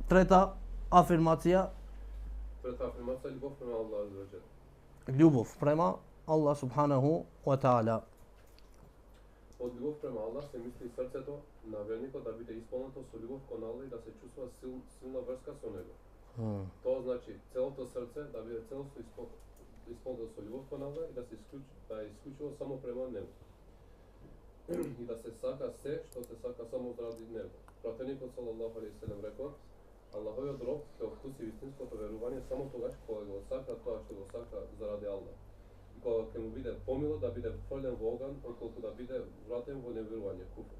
Treta afirmacija. Treta afirmacija ljubov prema Allahu azza wa jalla. Ljubav prema Allah subhanahu wa ta'ala. Под љубов према Аллах се мисли срцето на верникот да биде исполнето со љубов кон Аллах и да се чувствува силна врска со него. Тоа значи целото срце да биде целосно исполнето со љубов кон Аллах и да се исклучува само према него. И да се сака се што се сака само заради него. Пратеникот салаллаху алейхи селем рекол: Аллаховиот роб ќе вкуси вистинското верување само тогаш кога го сака тоа што го сака заради Аллах. Кога ќе му биде помило да биде фрлен во оган, отколку да биде вратен во неверување, куфр.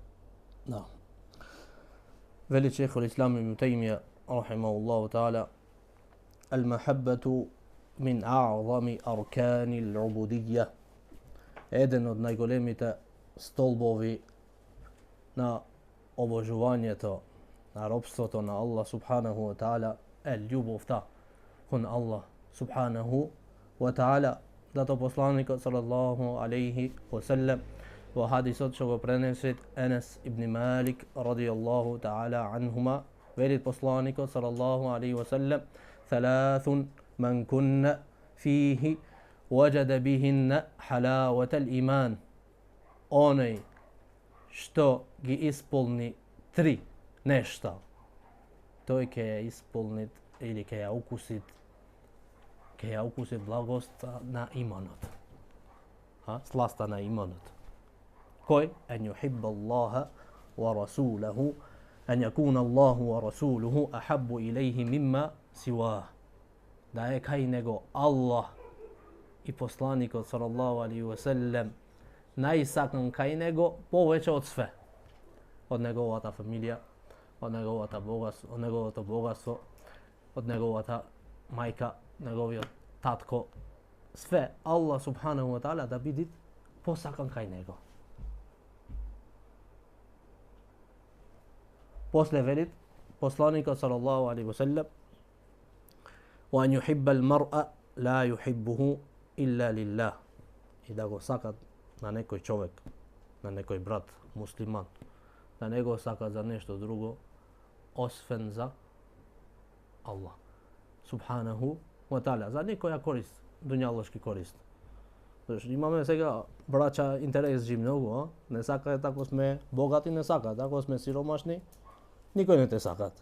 Da. Veli Sheikhul Islam Ibn Taymiyyah rahimahullahu ta'ala, al-mahabbatu min a'zami arkani al-ubudiyya. Eden od najgolemite stolbovi na obožovanjeto, na robstvoto na Allah subhanahu wa ta'ala, ljubovta kon Allah subhanahu wa ta'ala. Zato poslanikot sallallahu alaihi wa sallam u hadisot që go prenesit Enes ibn Malik radijallahu ta'ala anhuma, velit poslanikot sallallahu alaihi wa sallam: thalathun man kunna fihi wajada bihinna halawat al-iman. Onaj što gi ispolni tri nešta, to ke je ispolnit ili ke je ukusit blagost na imanot. Slasta na imanot. Koji? En yuhibba Allaha wa rasulahu, en yakuna Allahu wa rasuluhu ahabbu ilaihi mimma siwa. Da je kaj nego Allah i poslanikot sallallahu alaihi wa sallam najsakon kaj nego poveća od sve. Od njegovata familija, od njegovata bogatstvo, od njegovata majka, njegovio tatko, sve Allah subhanahu wa ta'ala da bidi posakan kaj nego. Posle velit poslanika sallallahu alaihi wa sallam: wa an yuhibba al-mar'a la yuhibbuhu illa lillah. I da go sakat na nekoj čovjek, na nekoj brat musliman, da ne go sakat za nešto drugo osven za Allah subhanahu wa ta'ala, za nikoja korist, dunjaloški korist. Znači, imаме сега braća interes ji mnogo, ne saka tako sme bogati, ne saka, tako sme siromašni, nikoj ne te sakat.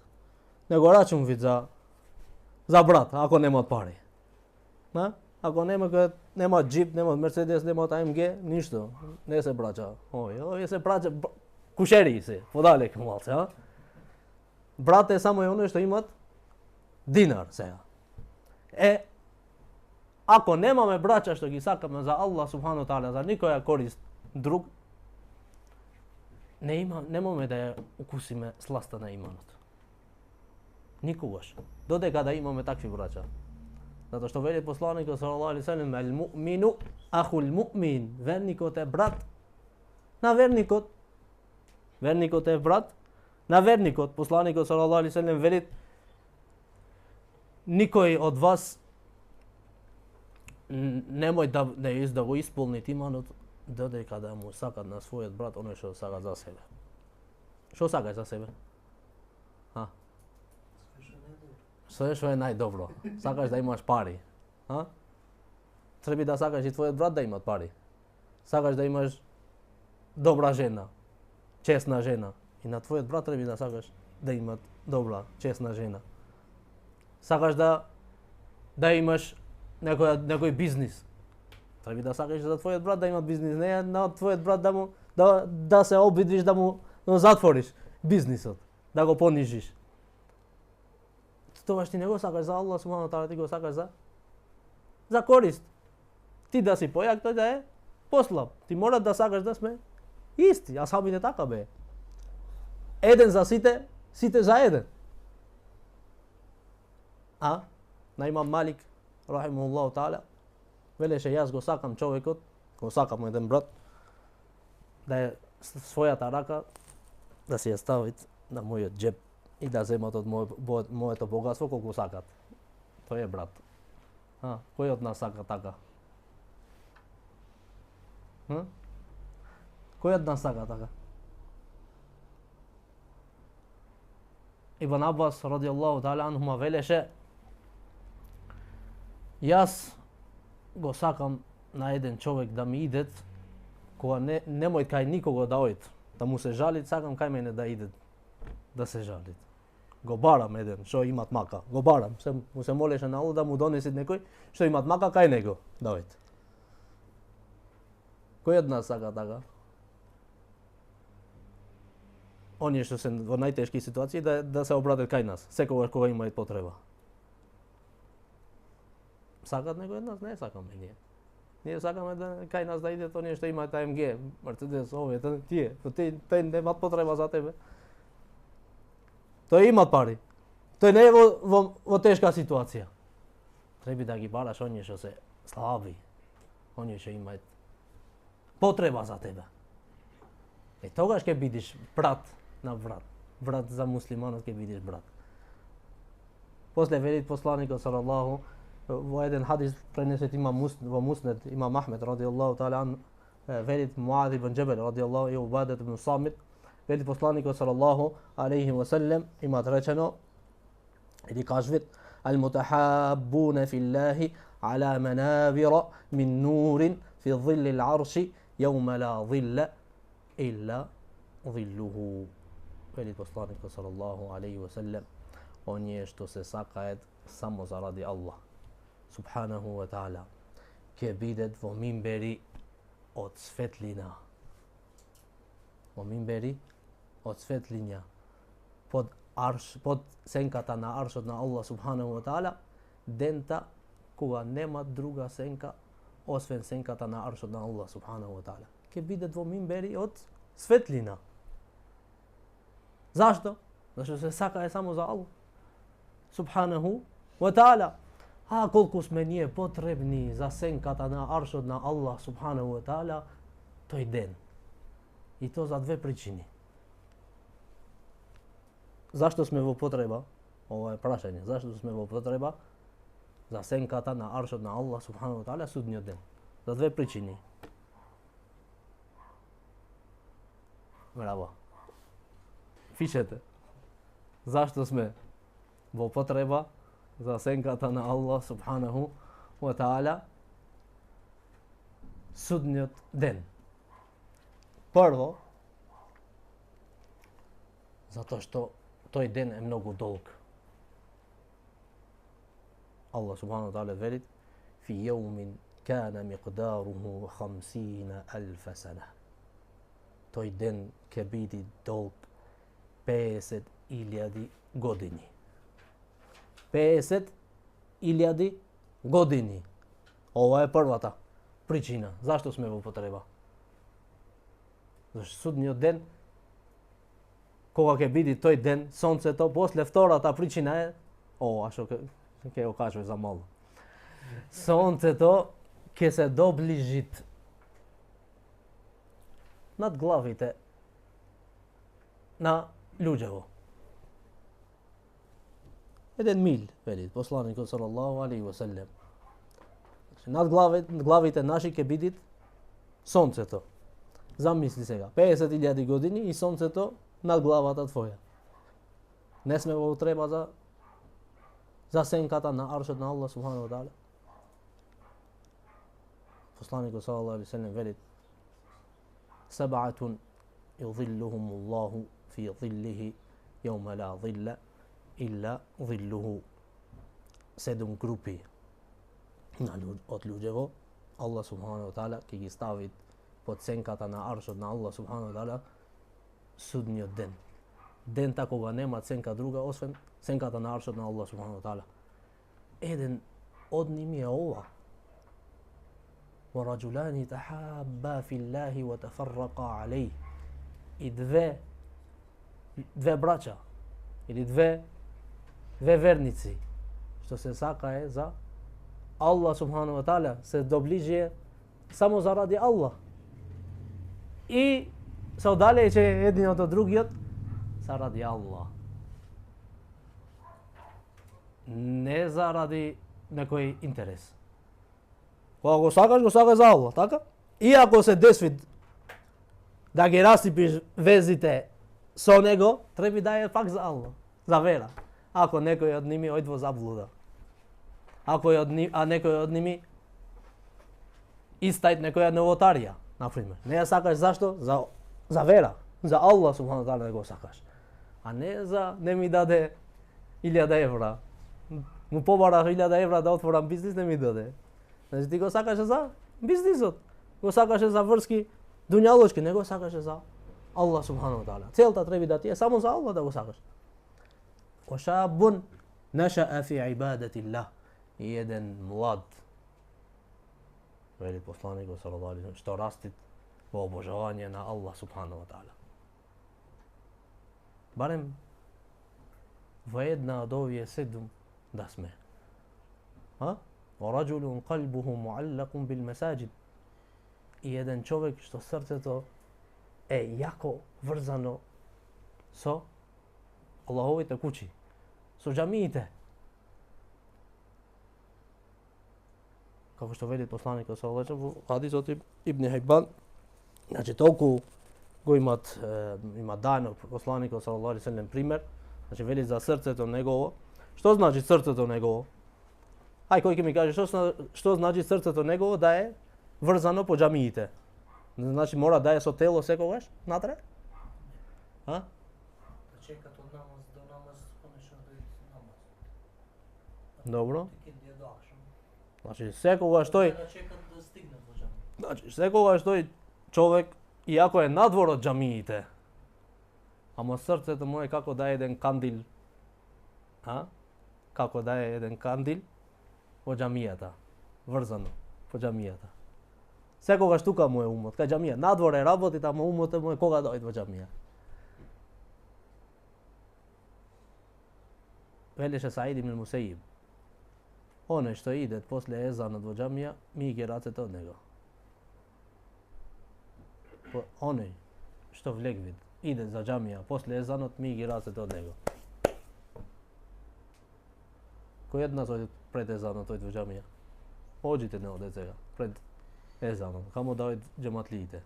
Nego račun vid za brat, ako nema pare. Na? Ako nema Jeep, nema Mercedes, nema AMG, ništa, ne se braća. Ovi se braća, kušeri se, podalek malce, a? Brate samo je ono što imat dinar сега. Ako nemаме braća što gi sakame za Allah subhanahu wa ta'ala, za nikoja korist drug, nemаме da je ukusime slasta na imanot. Nikogaš. Dodeka da imаме takvi braća. Zato što veli poslanik sallallahu alejhi ve sellem: "El mu'minu ahul mu'min." Vernikot je brat na vernikot. Vernikot je brat na vernikot. Poslanik sallallahu alejhi ve sellem veli: nikoj od vas nemoj da go ispolniti imanot dodeka da mu sakat na svojот brat ono što saka za sebe. Što sakaš za sebe? Sve što je najdobro. Sakaš da imaš pari. Treba da sakaš i tvojot brat da ima pari. Sakaš da imaš dobra žena, česna žena. I na tvojot brat treba da sakaš da ima dobra, česna žena. Sakaš da imaš nekoj biznis. Treba da sakaš za tvojot brat da ima biznis, ne na tvojot brat da se obidviš da mu zatvoriš biznisot, da go ponižiš. Това ти не го сакаш за Allah subhanahu wa ta'ala, ти го сакаш за корист. Ти да си појак, тој да е послаб. Ти мора да сакаш да сме исти, а самите така бе. Еден за сите, сите за еден. На Имам Малик, рахимахуллаху ta'ala, велеше јас го сакам човекот, го сакам еден брат, да е својата рака, да си ја стави на мојот џеб и да земат од моето богатство колку сакат. Тој е брат. Кој од нас сака така? Кој од нас сака така? Ibn Abbas radijallahu ta'ala anhuma veleshe, jas go sakam na jedan čovjek da mi idet, koga nemoj kaj nikoga da ojt, da mu se žalit, sakam kaj mene da idet, da se žalit. Go baram jedan, što imat maka, go baram, mu se moleše na Allah da mu donesit nekoj, što imat maka, kaj nego da ojt. Koji od nas saka taka? Oni što se u najteškoj situaciji da se obrate kaj nas, sekoga koga ima potreba. Sakat nego od nas ne sakame nije. Nije sakame da kaj nas da ide to nije što ima AMG, Mercedes, ove, tije, to nema potreba za tebe. To je imat pari. To je ne vo teška situacija. Trebi da gi baraš oni što se slabi, oni što imaju potreba za tebe. E toga što vidiš brat na brat. Brat za muslimanov što vidiš brat. Poslije velit poslanika sallallahu, u jedan hadis preneset vo Musned, Imam Ahmed radijallahu ta'ala an, velit Muad ibn Jabal radijallahu i Ubadat ibn Samit, velit poslanika sallallahu alaihi wa sallam, ima rečeno, ili kažvit, al-mutahabbuna fillahi ala manabira min nurin fi dhilli al-arši, jevme la dhilla illa dhilluhu. Velit poslanika sallallahu alaihi wa sallam, on je što se sakajet samo zaradi Allah subhanahu wa ta'ala, ke bidet vo minberi od svetlina. Vo minberi od svetlinja pod senkata na aršot na Allah subhanahu wa ta'ala, denta koga nema druga senka osven senkata na aršot na Allah subhanahu wa ta'ala. Ke bidet vo minberi od svetlina. Zašto? Zašto se sakaje samo za Allah subhanahu wa ta'ala. A koliko sme nije potrebni za senkata na aršot na Allah subhanahu wa ta'ala, to je den. I to za dve pričini. Zašto sme vo potreba? Ovo je prašanje. Zašto sme vo potreba? Za senkata na aršot na Allah subhanahu wa ta'ala sudnji den. Za dve pričini. Bravo. Pišete. Zašto sme vo potreba za senkata na Allah subhanahu wa ta'ala sudnjot den. Prvo, zato što toj den je mnogo dolg. Allah subhanahu wa ta'ala velit fi jevmin kana miqdaruhu 50,000 sana. Toj den ke biti dolg 50,000 godini. 50,000 godini. Ovo je prva ta pričina. Zašto sme vo potreba? Zašto sudnji den, koga ke biti toj den, sonce to, posle vtora ta pričina je, a što ke okažuje za malo. Sonce to ke se dobližit nad glavite na ljuđevo. Jedan mil, velit poslanik sallallahu alaihi wa sallam. Nad glavite naši ke bidit sonce to. Zamisli se ga, 50,000 godini i sonce to nad glavata tvoja. Ne sme ovo treba za senkata na aršot na Allah subhanahu wa ta'ala. Poslanik sallallahu alaihi wa sallam velit sab'atun yudhilluhumullahu fi dhillihi jevme la dhilla illa dhilluhu. 7 grupi od ljuđevo Allah subhanahu wa ta'ala ki gi stavit pod senkata na aršot na Allah subhanahu wa ta'ala sudnji den. Den tako ga nema senka druga osven senkata na aršot na Allah subhanahu wa ta'ala. Jedan od njim je ova. وَرَجُلَانِ تَحَابَّا فِي اللَّهِ وَتَفَرَّقَا عَلَيْهِ. I dve braća ili dve vernici što se sakaje za Allah subhanahu wa ta'ala, se dobliže samo zaradi Allah i se udaljeće jedni od drugih zaradi Allah, ne zaradi nekoj interes. Ako sakaš, go sakaš za Allah, tako? Iako se desi da gi rasipiš vezite so nego, treba da je pak za Allah. za vera. Ako nekoj od njimi ojtvo zabluda. A nekoj od njimi istajt nekoja novotarija, na primjer. Ne ja sakaš zašto? Za vera. Za Allah subhanahu wa ta'ala da go sakaš. A ne za ne mi dade 1000 evra. Mu pobara 1000 evra da otvoram biznis, ne mi dade. Znači ti go sakaš za biznisot. Go sakaš za vrski dunjaločki, ne go sakaš za Allah subhanahu wa ta'ala. Celta trebi da ti je samo za Allah da go sakaš. Wa shabun nasha'a fi ibadatillah. I jedan mlad, veli poslanik sallallahu alejhi ve sellem, što rastit u obožavanje na Allah subhanahu wa ta'ala. Barem jedna od ovih 7 da sme. وَرَجُلٌ قَلْبُهُ مُعَلَّقٌ بِالْمَسَاجِدِ. I jedan čovjek što srce to jako vrzano so Allahovite kući, so džamijite. Kako što veli poslanik sallallahu alejhi ve sellem u hadisu Ibn Hibban, znači toliko go ima dano poslanik sallallahu alejhi ve sellem primjer, znači veli za srce to njegovo. Što znači srce to njegovo? Aj, koji mi kaže što znači srce to njegovo? Da je vrzano po džamijite. Znači mora da je so telo sekogaš natre? Da čekat od namaz do namaz, konečno do namaz. Dobro. Gdje došao. Znači sekogaš to je... Da čekat da stigne do džamije. Znači sekogaš to je čovjek, iako je nadvor od džamijite, amo srce to moje kako da je jedan kandil, kako da je jedan kandil po džamijata, vrzano po džamijata. Sekogaš tuka mu je umot, kaj džamija, nadvore raboti, tamo umote mu je koga dojde po džamija. Veliše Said ibn Musayyib. Onaj što ide poslije ezana do džamija, mi geracete od njega. Onaj što vljek vid, ide za džamija, poslije ezanot, mi geracete od njega. Ko jedna zove pred ezanot ojde u džamija? Ođite ne od ezega, pred ezanom, kamo da ojde džematlijite.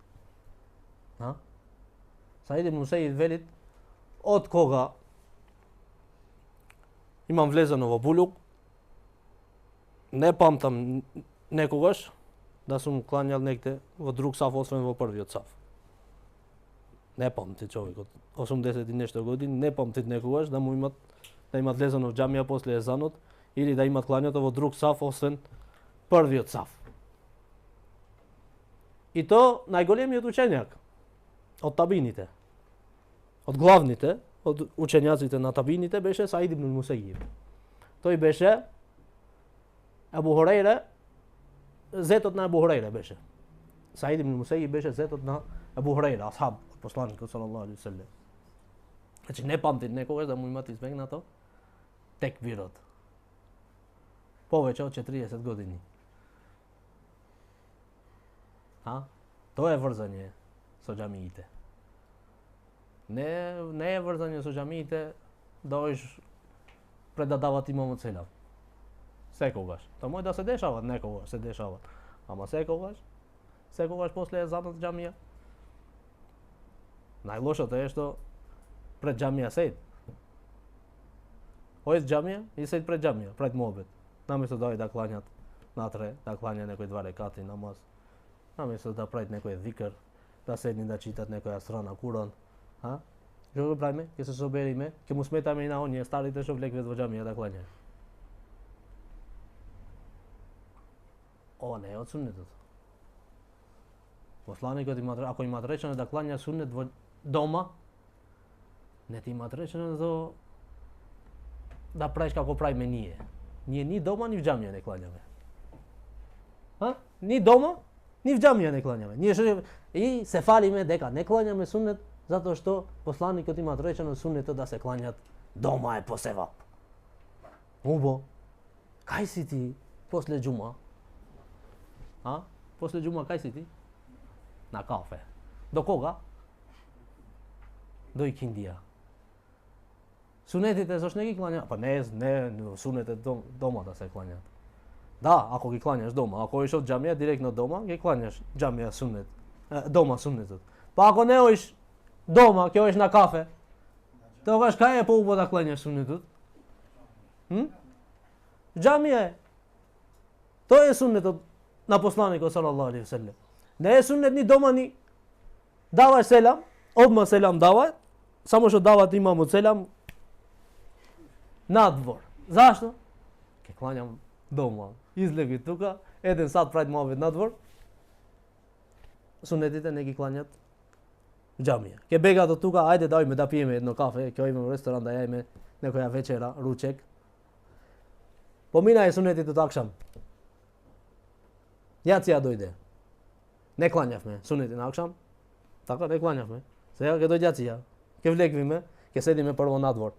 Said ibn Musayyib velit, od koga imam vlezano v buljuk, ne pamtam nekogaš da su mu klanjali negdje v drug saf, osvojen v prvi od saf. Ne pamti čovjek od 80 i nešto godini, ne pamti nekogaš da ima vlezano v džamija poslije ezanot ili da ima klanjato v drug saf, osvojen prvi od saf. I to najgoljemiji od učenjaka, od tabinite, od glavnite, od učenjacite na tabinite beše Said ibn Musayyib. To i beše Abu Hurajra, zetot na Abu Hurajra beše. Said ibn Musayyib beše zetot na Abu Hurajra, ashab poslanika sallallahu alejhi ve sellem. Znači ne pamtit nekoga da mu imati izbeg na to tekbirot. Poveće od 40 godini. To je vrzanje sa džamijite. Ne je vrzanje sa džamijite da hoćeš predavati imamo celav. Sekogaš. To može da se dešava, nekoga se dešava. Ama sekogaš poslije ezana džamija. Najloše to je što pred džamija sed. Ojde džamija i sed pred džamija, pred mobet. Namjesto da ojde da klanjat natre, da klanja nekoj 2 rekati namaz. Namjesto da pravit nekoj zikr, da sedni da čitat nekoja strana Kuran. Što ga pravime? Kje se soberime? Kje mu smetame i na onje starite što vlek v džamija da klanja. Ovo ne je od sunnetot. Poslanikът ако имат речено да клanja sunnet doma, ne ti imate rečeno da praviš kako pravime nije. Nije ni doma ni v džamija ne klanjame. Ni doma ni v džamija ne klanjame. I se falime deka ne klanjame sunnet zato što poslanikът ima rečeno sunneto da se klanjat doma je poseva. Ubo, kaj si ti posle džuma? Posle džuma kaj si ti? Na kafe. Do koga? Do ikindija. Sunetite zašto ne gi klanja? Pa ne, sunete doma da se klanjat. Da, ako gi klanjaš doma. Ako iš od džamija direktno doma, gi klanjaš džamija sunnet. Doma sunnetot. Pa ako ne ojiš doma, ki ojiš na kafe. Znači Тогаш кај е поубаво да кланјаш сунетот? Џамија е. Тоа е сунетот на посланикот салаллаху алейхи ве селем. Не е сунет ни дома ни даваш селам, одма селам давај, само што дават имамот селам надвор. Зашто? Ке кланјам дома. Излеги тука, 1 сат пред муавет надвор. Сунетите не ги кланјат џамија. Ке бега до тука, ајде дајме да пиеме едно кафе, ќе одиме во ресторан да јајме некоја вечера, ручек. Поминај сунетите до акшам. Јација дојде. Не кланјавме сунети на акшам. Така не кланјавме. Сега ќе дојде јација. Ќе влегвиме, ќе седиме прво надвор.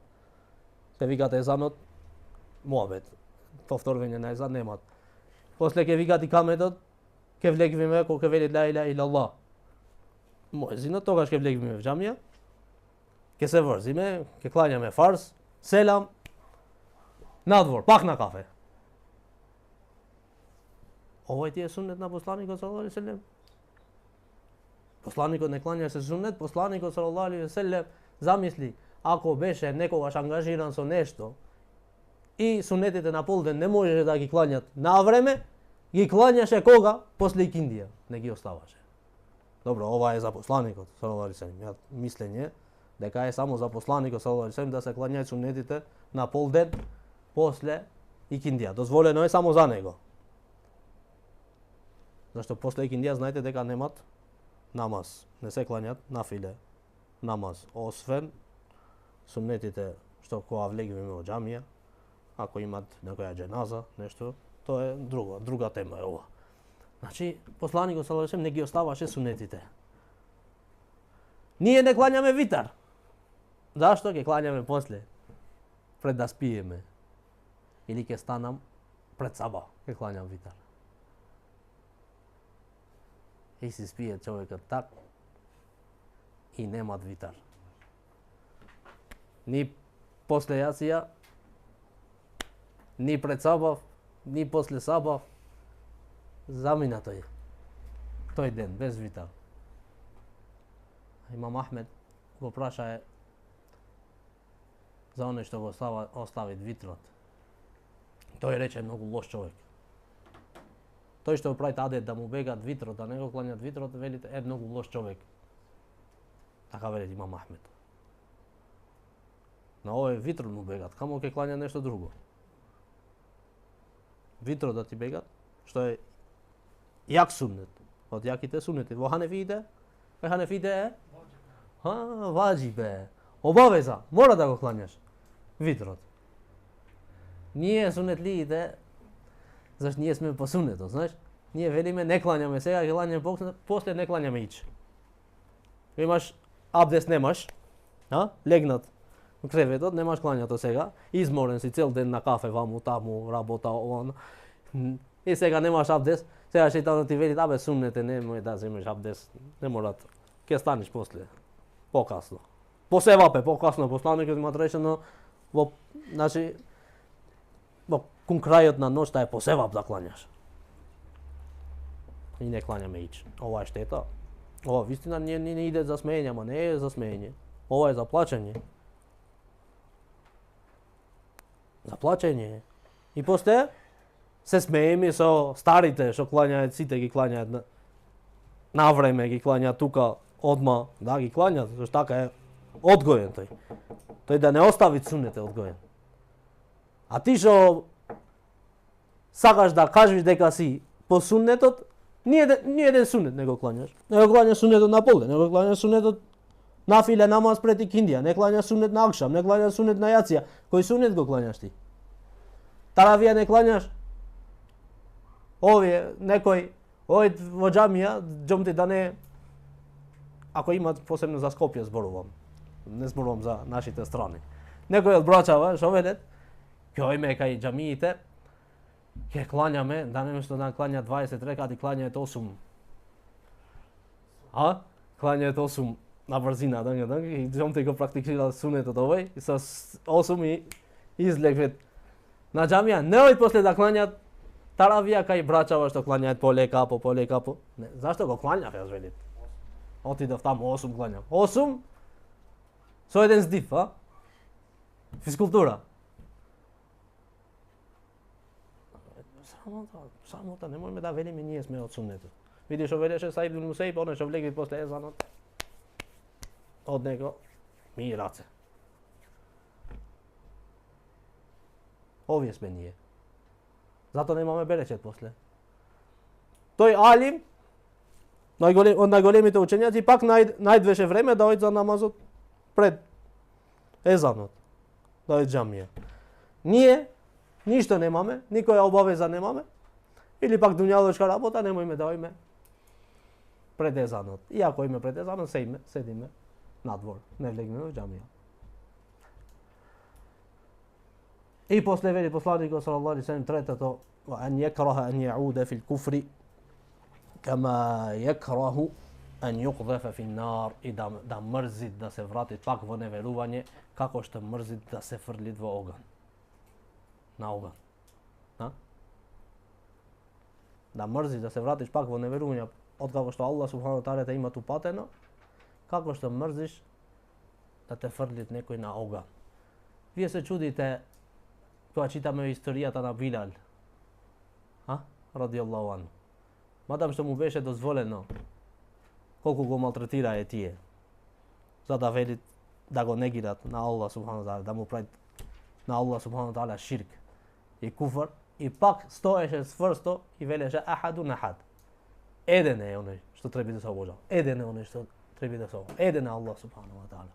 Ќе викате езанот, муавет. Повторување на езан немат. После ќе викат и каметот, ќе влегвиме кога ќе вели ла илаха илаллах. Моезинот тогаш ќе влегвиме в џамија. Ќе се врзиме, ќе клањаме фарз, селам, надвор, пак на кафе. Овој ти е сунет на посланикот салаллаху алейхи ве селем. Посланикот не клањаше сунет, посланикот салаллаху алейхи ве селем замисли, ако беше некогаш ангажиран со нешто и сунетите на полден не можеше да ги клањат на време, ги клањаше кога? После икиндија, не ги оставаше. Добро, ова е за посланикот салаллаху алейхи ве селем. Ја мислење дека е само за посланикот салаллаху алейхи ве селем да се клањаат сунетите на полден после икиндија. Дозволено е само за него. Зашто после икиндија знаете дека немат намаз, не се клањат нафиле намаз, освен сунетите што кога влегиме во џамија, ако имат некоја џеназа, нешто, тоа е друга тема е ова. Значи, посланикот салаллаху алейхи ве селем не ги оставаше сунетите. Ние не клањаме витар. Зашто ќе клањаме после? Пред да спиеме. Или ќе станам пред саба, ќе клањам витар. И си спие човекот так и немат витар. Ни после јација, ни пред сабав, ни после сабав, замина тој ден без витар. Имам Ахмед го праша за оној што го остави витрот. Тој рече многу лош човек. Тој што прави адет да му бегат витрот, да не го клањат витрот, велите е многу лош човек. Така вели Имам Ахмед. На овој витрот му бегат, камо ќе клања нешто друго. Витрот да ти бегат, што е јак сунет. Од јаките сунети. Во ханефиите? Кај ханефиите е? Ваџиб е. Обавеза, мора да го клањаш витрот. Ние сунетлиите, зашто ние сме по сунетот, знаеш? Ние велиме не клањаме сега, ќе клањаме после не клањаме ич. Имаш абдес немаш, легнат во креветот, немаш клањато сега, изморен си цел ден на кафе ваму, таму, работа, он. И сега немаш абдес, сега шејтанот ти вели, абе сунете, немој да земеш абдес, не морат. Ќе станеш после, покасно. Посевапе, покасно, посланикот има речено во, значи, кон крајот на ноќта е посевап да клањаш. И не клањаме ич. Ова е штета. Ова вистина не иде за смеење, ама не е за смеење. Ова е за плачење. За плачење. И после се смееме со старите што клањаат, сите ги клањаат на време, ги клањаат тука одма, да ги клањаат, зашто така е одгоен тој. Тој да не остави сунете одгоен. А ти што сакаш да кажеш дека си по суннетот, ни еден сунет не го клањаш. Не го клањаш сунетот на полден, не го клањаш сунетот на филе намаз пред икиндија, не клањаш сунет на акшам, не клањаш сунет на јација. Кој сунет го клањаш ти? Таравија не клањаш? Овие, некој, овој во џамија, џомти да не, ако имат посебно за Скопје зборувам, не зборувам за нашите страни. Некој од брачава, што велат, ќе ојме кај џамиите, ќе клањаме, да неместо да клањаат 20 рекати, клањаат 8. Клањаат 8 на брзина, и џомти го практикира сунетот овој, и со 8 и излегвет на џамија, не ојд после да клањаат таравија кај брачава што клањаат полека. Не, зашто го клањав, јас велит. Отидов таму 8 клањав. 8 со еден здив, Fiskultura. Sramota, nemojme da velimi njerëz me od sunnetit. Vidi što velеше Said ibn Musaib, ono što vlegli posle ezanot. Od nego mirace. Ovdje sme nije. Zato nemamo bereqet posle. Toj alim, od najgolemite učenjaci, pak najdveše vreme da ojtë za namazot pred ezanot. Da ojtë xhamija. Nije, ništa nemame, nikoja obaveza nemame, ili pak dunjaloška rabota, nemojme da ojme pred ezanot. Iako ime pred ezanot, sedime na dvor, ne vlegneme u xhamija. I posle veli poslaniku sallallahu alejhi ve sellem treto an yakraha an ya'uda fil kufri kama yakrahu an yuqdhafa fi an-nar, i da mrzit da se vratit pak vo neveruvanje, kako što mrzit da se frlit vo ogan. Na ogan. Ha? Da mrzit da se vratiš pak vo neveruvanje, od kako što Allah subhanahu wa ta'ala te ima tu pateno, kako što mrziš da te frlit nekoj na ogan. Vi se čudite koja čitamo istorijata na Bilal, radijallahu anhu. Madam što mu beše dozvoljeno koliko go maltretira je tije, za da veli da go negirat na Allah subhanahu wa ta'ala, da mu pravi na Allah subhanahu wa ta'ala širk i kufr, i pak stoješe čvrsto i veleše ahadun ahad. Eden je onaj što treba da se obožava. Eden je onaj što treba da se obožava. Eden je Allah subhanahu wa ta'ala.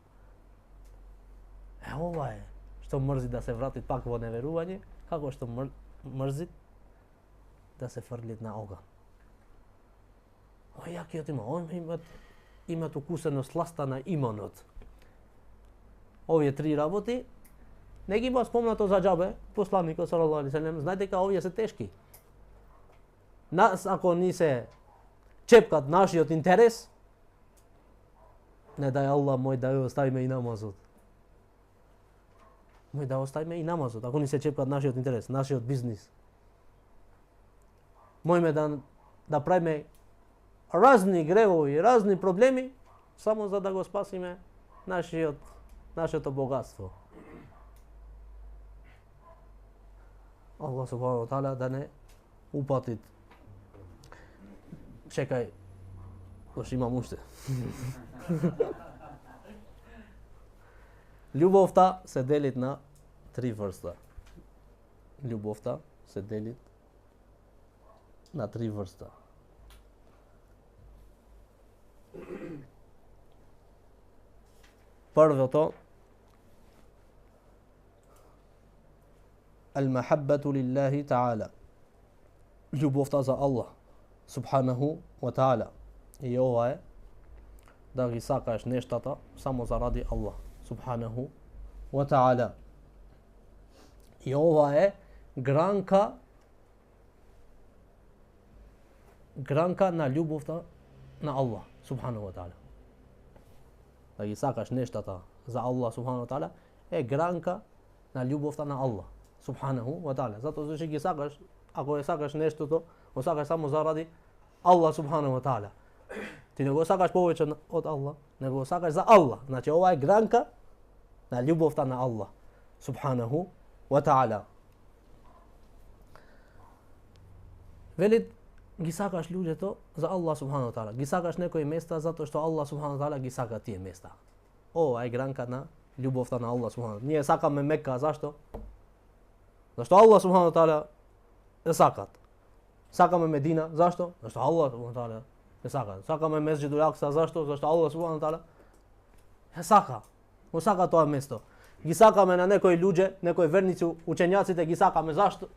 Ova je što mrzi da se vrati pak vo neveruvanje, kako što mrzi da se frlit na ogan. O jakijat imat ukuseno slasta na imanot. Ovdje tri raboti, ne gi ba spomnato za džabe, poslanika sallallahu alejhi ve sellem, znajte ka ovdje se teški. Nas ako nise čepkat našiot interes, ne daj Allah moj da ostavime i namazot. Moj da ostavime i namazot, ako nise čepkat našiot interes, našiot biznis. Mojme da pravime razni grevovi, razni problemi, samo za da go spasime naše to bogatstvo. Allah subhanahu wa ta'ala da ne upatit. Čekaj, još imam ušte. Ljubovta se delit na tri vrsta. Ljubovta se delit na tri vrsta. Prvo to al-mahabbatu lillahi ta'ala. Ljubovta za Allah subhanahu wa ta'ala. I ova je da gi sakaš neštata samo zaradi Allah subhanahu wa ta'ala. I ova je granka na ljubovta na Allah subhanahu wa ta'ala. Da gi sakaš neštata za Allah subhanahu wa ta'ala je granka na ljubovta na Allah subhanahu wa ta'ala. Zato što gi sakaš, ako je sakaš nešto to, sakaš samo zaradi Allah subhanahu wa ta'ala. Ti ne go sakaš povećan od Allah, nego go sakaš za Allah. Znači ova je granka na ljubovta na Allah subhanahu wa ta'ala. Veli gi sakaš ljude to za Allah subhanahu wa ta'ala. Gi sakaš nekoj mesta zato što Allah subhanahu wa ta'ala gi saka tije mesta. Ova je granka na ljubovta na Allah subhanahu wa ta'ala. Nije saka me Mekka, zašto? Zašto Allah subhanahu wa ta'ala je sakat. Saka me Medina, zašto? Zašto Allah subhanahu wa ta'ala je sakat. Saka me Mesdžidul Aqsa, zašto? Zašto Allah subhanahu wa ta'ala je saka. On saka to mesto. Gi saka me na nekoj ljude, nekoj vernici, učenjacite gi saka me, zašto?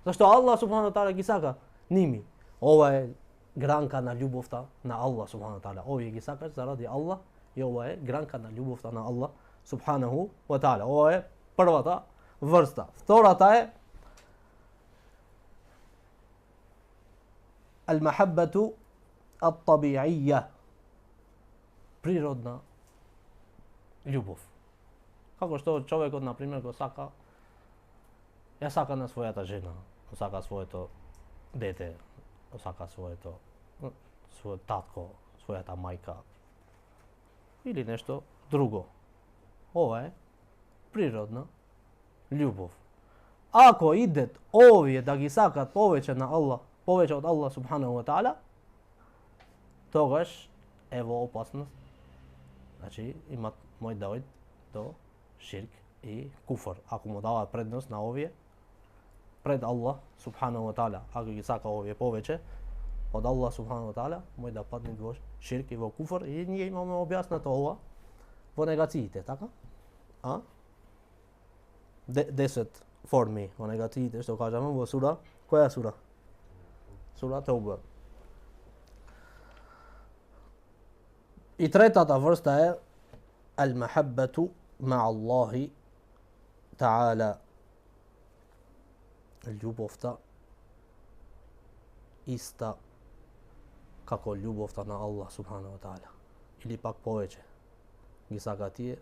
Zašto Allah subhanahu wa ta'ala gi saka nimi. Ova je granka na ljubovta na Allah subhanahu wa ta'ala. Ovo je gi sakaš zaradi Allah i ova je granka na ljubovta na Allah subhanahu wa ta'ala. Ovo je prva ta vrsta. Vtorata je al-mahabbatu at-tabi'iyya. Prirodna ljubav. Kako što čovjek, na primjer, ko saka, ja saka na svojata žena, ko saka svoje to dete, ko saka svoje to, svoj tatko, svojata majka, ili nešto drugo. Ovo je prirodna ljubov. Ako idet ovdje da gi sakat poveće na Allah, poveće od Allah subhanahu wa ta'ala, togaš, evo opasnost, znači ima moj dojt do širk i kufr. Ako mu dava prednost na ovdje, pred Allah subhanahu wa ta'ala, ako gi saka ovdje poveće od Allah subhanahu wa ta'ala, moj da padne do širk i vo kufr i nije imamo objasniti ovo vo negacijite, tako? A? 10 formi vo negacijite, što kažemo vo sura, koja sura? Sura Tauba. I tretata vrsta je al-mahabbatu ma'a Allahi ta'ala. Ljubovta ista kako ljubovta na Allah subhanahu wa ta'ala. Ili pak poveće gisagatije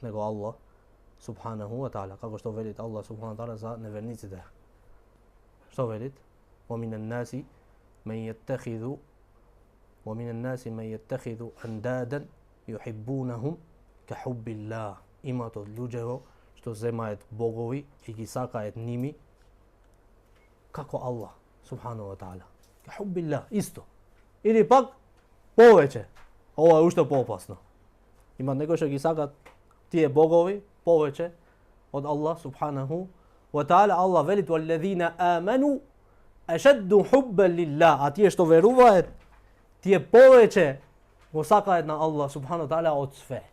nego Allah subhanahu wa ta'ala. Kako što velit Allah subhanahu wa ta'ala za nevernicite. Što velit? وَمِنَ النَّاسِ مَنْ يَتَّخِذُ أَنْدَادًا يُحِبُّونَهُمْ كَحُبِّ اللَّهِ. Ima to ljuđevo što zemajet bogovi i gisakajet nimi kako Allah subhanahu wa ta'ala. كَحُبِّ اللَّهِ. Isto. Ili pak poveće. Ovo je ušto poopasno. Ima nego što gisakat tije bogovi poveće od Allah subhanahu wa ta'ala. Allah velit وَالَّذِينَ آمَنُوا أَشَدُّ حُبًّا لِلَّهِ. A tije što veruvajet, tije poveće gosakajet na Allah subhanahu wa ta'ala od sve.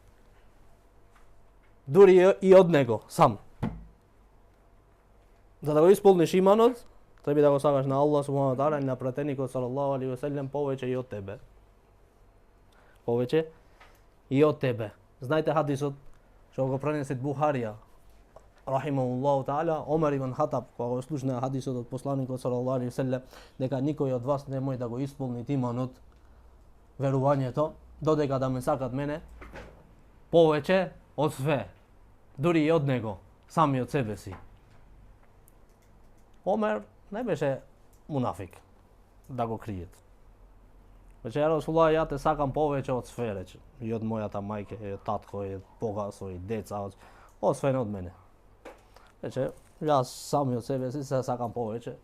Duri i od nego, sam. Za da go ispolniš imanot, treba da go sakaš na Allah subhanahu wa ta'ala i na pratenikot sallallahu alaihi wa sallam poveće i od tebe. Poveće i od tebe. Znajte hadisot što go prenesit Buharija, rahimahullahu ta'ala, Omer ibn Hatab, koja slušne hadisot od poslanika sallallahu alaihi wa sallam, neka nikoj od vas nemoj da go ispolni imanot, veruvanje to, dodeka da me sakat mene, poveće od sve. Duri i od nego, sami od sebe si. Omer ne beše munafik, da go krijet. Veće, ja Rasulullah, ja te sakam poveće od sve, reče. I od moja ta majke, i od tatko, i od bogatstvo, i deca, od sve ne od mene. Veće, ja sami od sebe si se sakam poveće.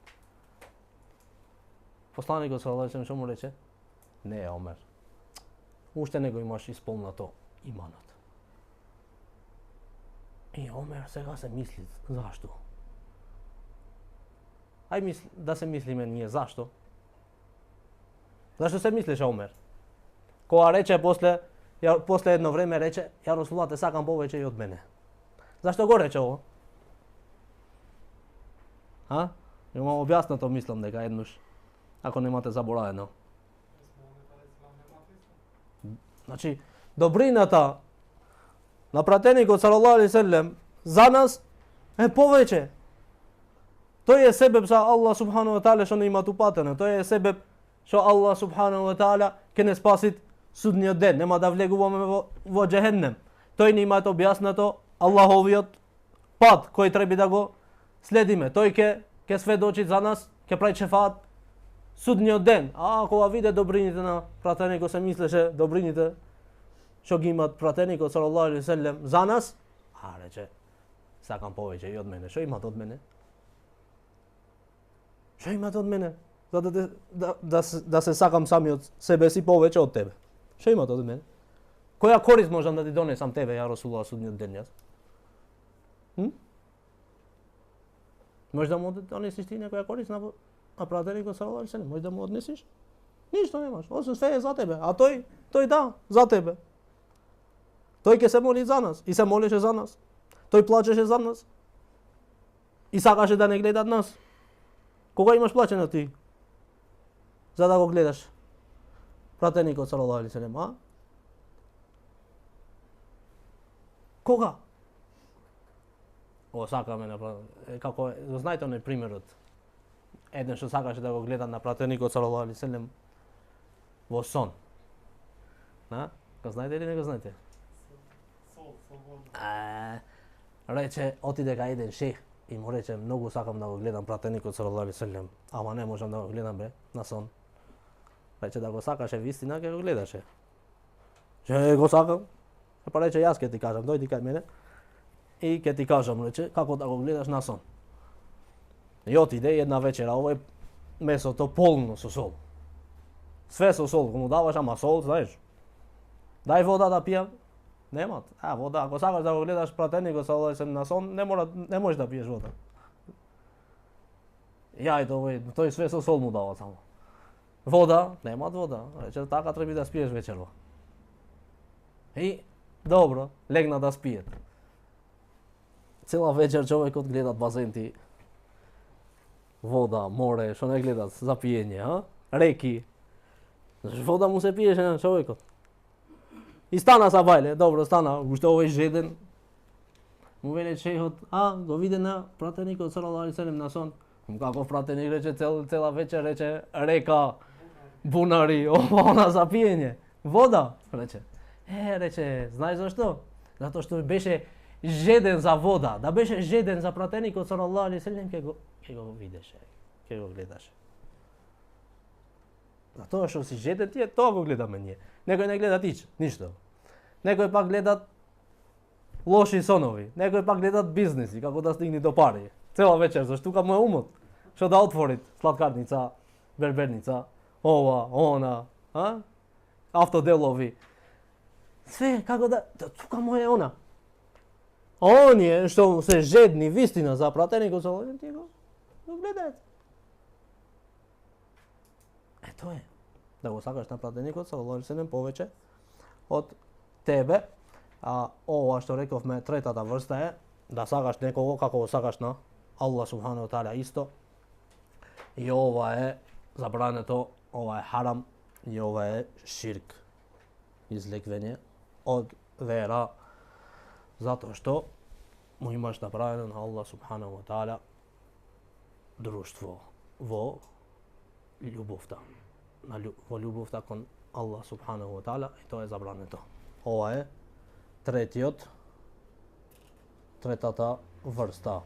Poslanik od sallallahu što mu reče? Ne, Omer. Ušte nego imaš ispolno to imanat. I Omer сега se misli, zašto? Aj da se misli meni nije, zašto? Zašto se misliš, Omer? Koja reče posle jedno vreme reče, ja Rasulullah te sakam poveće i od mene. Zašto go reče ovo? Ha? Imam objasnito mislim neka jednuš, ako nemate zaboravljeno. Znači, dobrinata na pratenik od sallallahu alaihi sallam za nas poveće. To je sebeb za Allah subhanahu wa ta'ala što ne ima tu patene. To je sebeb što Allah subhanahu wa ta'ala ke ne spasit sudnjot den. Nema da vleguvamo vo džehennem. To je nima to objasnato Allahoviot pad koji treba da go sledime. To je ke svedočit za nas, ke pravi šefat sudnjot den. A ako vide dobrinite na pratenik, se misleše dobrinite što gi imat pratenik od sallallahu alaihi sallam za nas, a reče, sakam poveće i od mene. Što imat od mene? Što imat od mene? Zato da se sakam sami od sebe si poveće od tebe. Što imat od mene? Koja korist možem da ti donesam tebe, ja Rasulullah sudnjot den jaz? Možda mu donesiš ti nekoja korist na pratenik od sallallahu alaihi sallam? Možda mu odnesiš? Ništa nemaš, osim sve je za tebe, a to je da, za tebe. Той ќе се моли за нас и се молеше за нас. Тој плачеше за нас. И сакаше да не гледат нас. Кога имаш плачено ти? За да го гледаш пратеникот салаллаху алейхи ва салем, а? Кога? О, сакаме на како знаете оној примерот. Еден што сакаше да го гледа на пратеникот салаллаху алейхи ва салем во сон. На? Го знаете или не го знаете? Рече, отиде ка еден шех и му рече, многу сакам да го гледам пратеникот салаллаху алейхи ва салем, ама не можам да го гледам бе на сон. Рече да го сакаше вистина, ќе го гледаше. Че го сакам. Па рече, јас ќе ти кажам, дојди кај мене. i che ti kažem, reče, kako da go gledaš na son. I oti ide jedna večera, ovo je meso to polno sa sol. Sve sa sol, mu davaš, ama sol, znaš. Daj voda da pijem. Nema. A voda, ako sakaš da go gledaš prateniku sallallahu alejhi ve sellem na son, ne možeš da piješ voda. Ja i to je sve sa sol mu dava samo. Voda, nema voda. Reče, така treba da spiješ večerva. I dobro, legna da spije. Cela večer čovjek gleda bazen ti. Voda, more, što ne gleda za pijenje, a? Reki. Znači, voda mu se pije na čovjekot. I stana sa bajle, dobro, stana, ušte ovo je žeden. Mu veli šehot, go vide na prateniku sallallahu alejhi ve sellem na son. Kako pratenik reče, cela večer reče, reka, bunari, ona za pijenje. Voda, reče. Reče, znaš zašto? Zato što beše žeden za voda. Da beše žeden za prateniku sallallahu alejhi ve sellem, ke go videš, ke go gledaš. Zato što si žeden, ti to go gleda manje. Nekoj ne gleda ništa. Nekoj pak gledat loši sonovi. Nekoj pak gledat biznisi, kako da stigni do pari. Cela večer, zaštuka mu je umot. Što da otvorit slatkarnica, berbernica, ova, ona, autodelovi. Sve, kako da, tuka mu je ona. On je, što se žedni vistina za prateniku, ti go gledajte. To je. Da go sakaš na prateniku, sallallahu alejhi ve sellem poveće od tebe. A ovo što rekovme, tretata vrsta je da sakaš nekoga kako go sakaš na Allah subhanahu wa ta'ala isto. I ova je zabraneto, ova je haram i ova je širk. Izlikvenje od vera. Zato što mu imaš napravljeno na Allah subhanahu wa ta'ala društvo vo ljubovta. Vo ljubovta kon Allah subhanahu wa ta'ala i to je zabraneto. Ova je tretata vrsta.